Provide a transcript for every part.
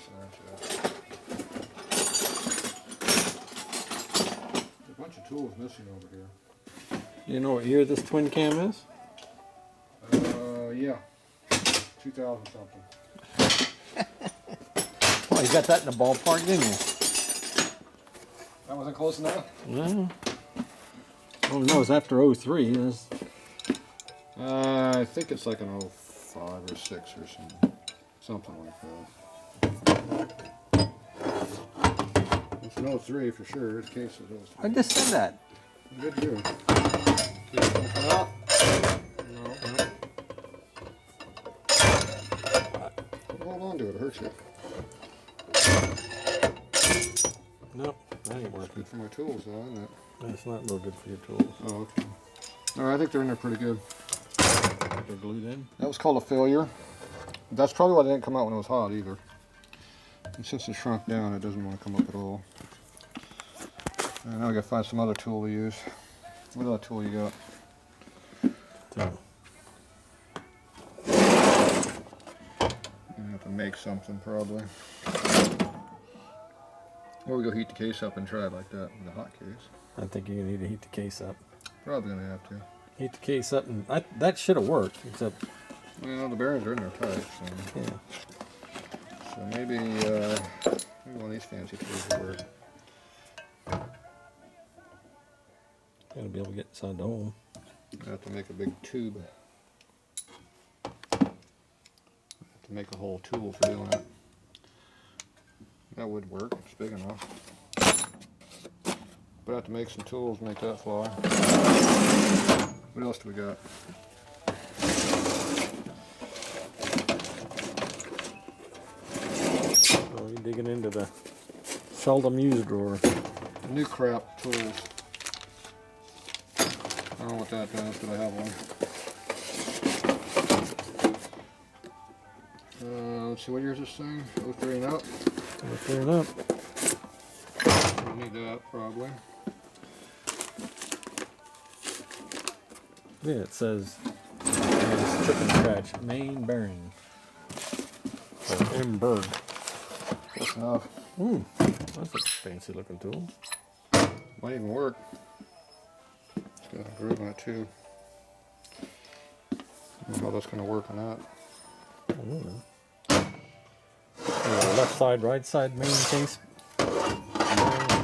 missing that yet. There's a bunch of tools missing over here. Do you know what year this twin cam is? Yeah. 2000 something. Well, you got that in the ballpark, didn't you? That wasn't close enough? No. Oh no, it's after 03. I think it's like an 05 or 6 or something. Something like that. It's an 03 for sure. Its case is 03. I just said that. Good deal. Get something out? No. Hold on to it, hurts you. Nope, that ain't It's working. good for my tools though, isn't it? That's not real good for your tools. Oh, okay. Alright, I think they're in there pretty good. They're glued in. That was called a failure. That's probably why they didn't come out when it was hot either. And since it shrunk down, it doesn't want to come up at all. And now we gotta find some other tool to use. What other tool you got? So, I have to make something probably. Or we go heat the case up and try it like that with a hot case. I think you're gonna need to heat the case up. Probably gonna have to. Heat the case up, and that should have worked, except Well, the bearings are in there tight, so. yeah. So maybe one of these fancy tools will work. Gotta be able to get inside the hole. I have to make a big tube. I have to make a whole tool for doing it. That would work, it's big enough. But I have to make some tools to make that fly. What else do we got? Oh, you're digging into the seldom used drawer. New crap tools. I don't know what that does, but I have one. Let's see, what year is this thing? 03 and up? We'll clear it up. We need that probably. Yeah, it says strip and scratch main bearing. So Berg. That's enough. Ooh, that's a fancy looking tool. Might even work. It's got a groove on it too. I don't know how that's going to work on that. I don't know. Left side, right side main case.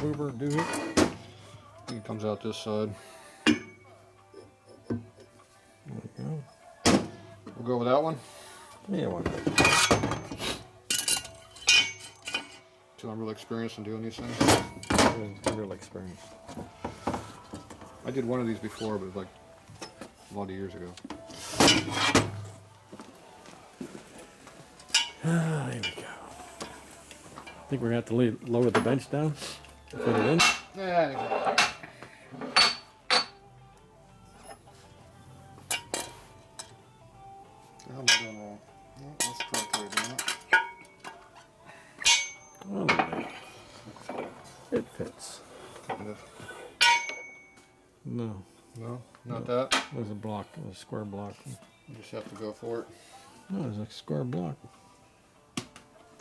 Mover, do it. I think it comes out this side. There we go. We'll go with that one. Yeah, why not? Until I'm really experienced in doing these things. Real experience. I did one of these before, but it was like a lot of years ago. Ah, here we go. I think we're going to have to lower the bench down. Put it in. Yeah, how am I doing wrong? No, that's correct way of doing it. Oh, it fits. Kind of. No, No, not that. there's a block, a square block. You just have to go for it. No, there's a square block.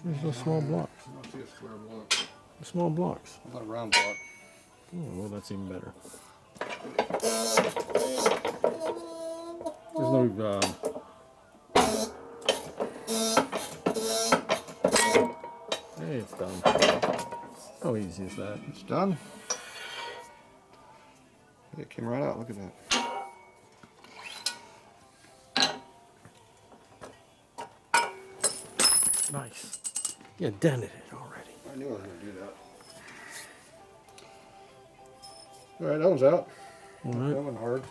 There's no small blocks. I don't see a square block. Small blocks. How about a round block? Oh, well, that's even better. There's no, hey, it's done. How easy is that? It's done. It came right out. Look at that. Nice. You dented it already. I knew I was going to do that. Alright, that one's out. All That right. wasn't hard.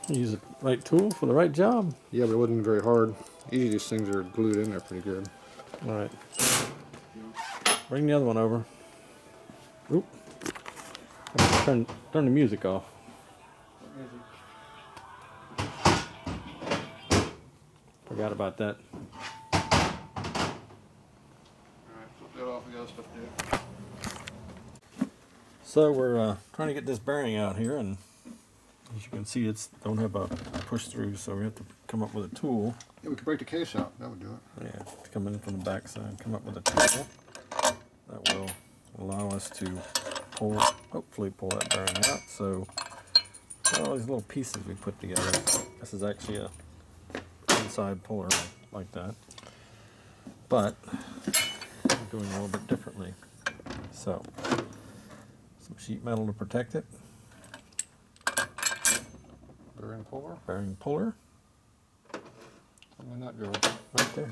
Use the right tool for the right job. Yeah, but it wasn't very hard. Usually these things are glued in there pretty good. All right. Bring the other one over. Oop. Turn the music off. Forgot about that. Alright, flip that off. We got stuff to do. So we're trying to get this bearing out here, and as you can see, it's don't have a push through, so we have to come up with a tool. Yeah, we could break the case out. That would do it. Yeah, to come in from the back side, come up with a tool that will allow us to pull, hopefully pull that bearing out. So all these little pieces we put together, this is actually a inside puller like that, but we're doing a little bit differently. So some sheet metal to protect it, Bearing puller. bearing puller And that go. right there.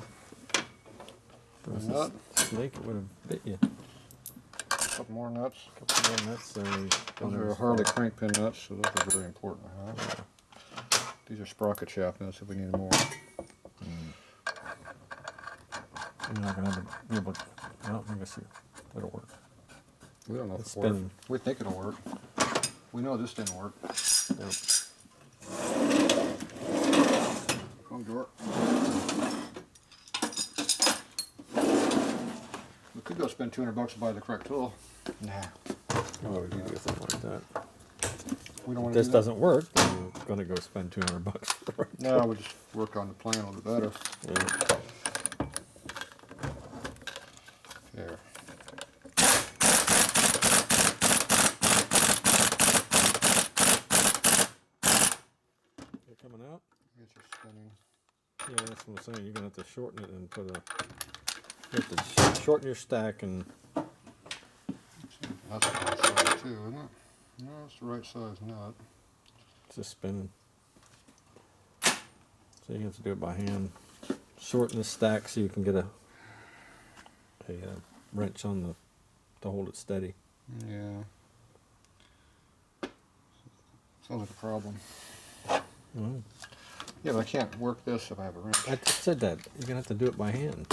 If it was Nut. a snake, it would have bit you. A couple more nuts. Couple more nuts. Those are Harley crank pin nuts, so those are very important to have. These are sprocket shaft nuts if we need more. You're not gonna have to be able to, I don't think it'll work. We don't know if It's it'll work. spinning. We think it'll work. We know this didn't work. Nope. Come door. We could go spend $200 to buy the correct tool. Nah. Oh, we can do something like that. We don't want If to this do that. doesn't work, then we're gonna go spend $200 for it. No, we'll just work on the plan a little bit better. Yeah. Here. They're coming out? Get your spinning. Yeah, that's what I'm saying. You're gonna have to shorten it and put a. You have to shorten your stack and. That's the right size too, isn't it? No, it's the right size nut. It's just spinning. So you have to do it by hand. Shorten the stack so you can get a wrench on the to hold it steady. Yeah. Sounds like a problem. Well, Yeah, but I can't work this if I have a wrench. I just said that. You're gonna have to do it by hand.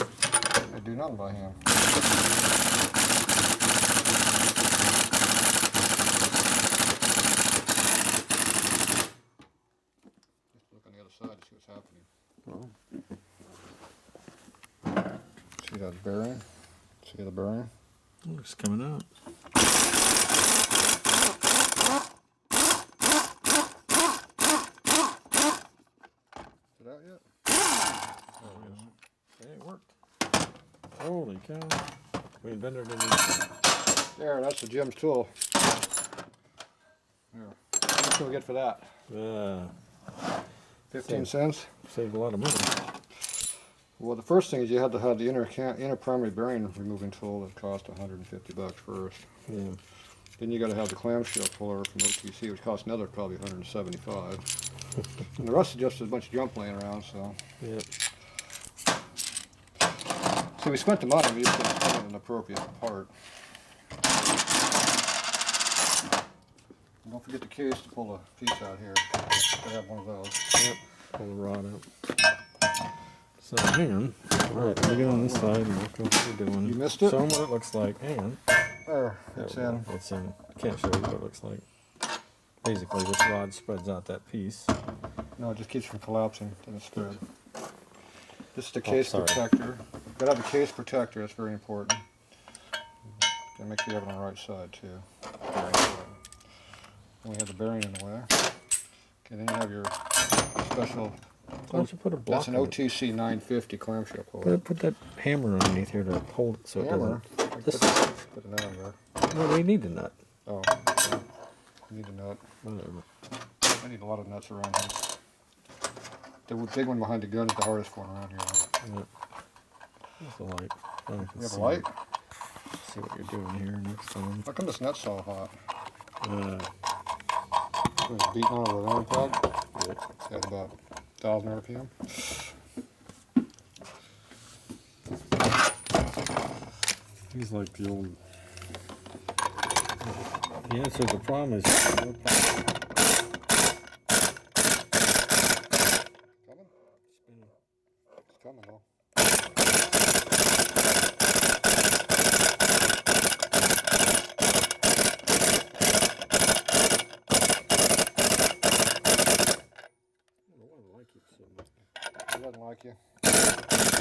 I do nothing by hand. Just look on the other side to see what's happening. Well, See that bearing? See the bearing? it's coming out. Is it out yet? Oh, yes. Hey, it worked. Holy cow. We invented a new. There, that's the Jim's tool. There. How much can we get for that? 15 cents? Saved a lot of money. Well, the first thing is you had to have the inner primary bearing removing tool that cost $150 first. Yeah. Then you got to have the clamshell puller from OTC, which costs another probably $175. And the rest is just a bunch of junk laying around. So, Yep. we spent the money. We just didn't spend an appropriate part. And don't forget the case to pull a piece out here. I have one of those. Yep. Pull the rod out. So hang on. Alright, let me get on this side and look what we're doing. You missed it? Show them what it looks like. Hang on. There, it's There we in. go. It's in. Can't show you what it looks like. Basically, this rod spreads out that piece. No, it just keeps from collapsing. Then it's good. This is the case sorry. protector. Gotta have a case protector. That's very important. Gotta make sure you have it on the right side too. Very important. Then we have the bearing in the way. Okay, then you have your special. Why don't you put a block That's an on it? OTC 950 clamshell puller. Put that hammer underneath here to hold it so Hammer. it doesn't. This, Put a nut on there. well, we need a nut. Oh, okay. You need a nut. Whatever. I need a lot of nuts around here. The big one behind the gun is the hardest one around here. Yep. There's the light. Now you can You have a see- light? See what you're doing here next time. How come this nut's so hot? Uh, It was beating on with an iron plug. yeah. It's at about 1,000 RPM. He's like the old. The answer to the problem is no problem. Coming? Spinning. It's coming though. I don't want to like it so much. He doesn't like you.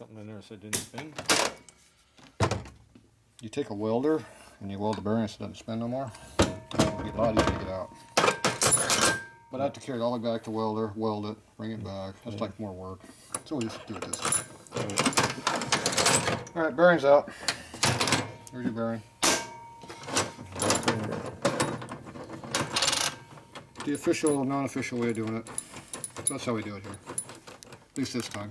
something in there so it didn't spin. You take a welder and you weld the bearing so it doesn't spin no more. It'll be a lot easier to get out. But I have to carry it all the way back to welder, weld it, bring it back. That's like more work. So we'll just do it this way. Alright, bearing's out. Here's your bearing. The official, non-official way of doing it. So that's how we do it here. At least this time.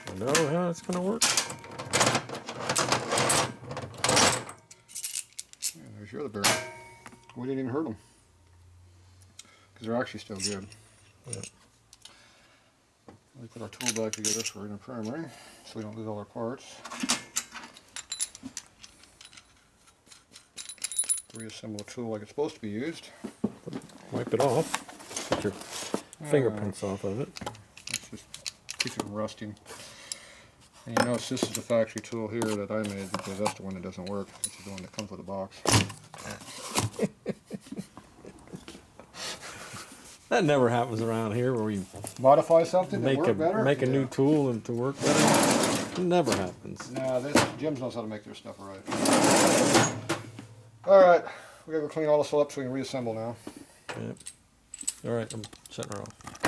I know how it's going to work. Yeah, there's your other bearing. We didn't even hurt them. Because they're actually still good. Yeah. We put our tool back together for in the primary, so we don't lose all our parts. Reassemble a tool like it's supposed to be used. Wipe it off. Get your fingerprints off of it. It's just keeps it from rusting. And you notice this is the factory tool here that I made because that's the one that doesn't work. This is the one that comes with a box. That never happens around here where we Modify something to work better? make a new tool and to work better. It never happens. Nah, Jim knows how to make their stuff right. Alright, we gotta go clean all this up so we can reassemble now. Yep. Alright, I'm shutting her off.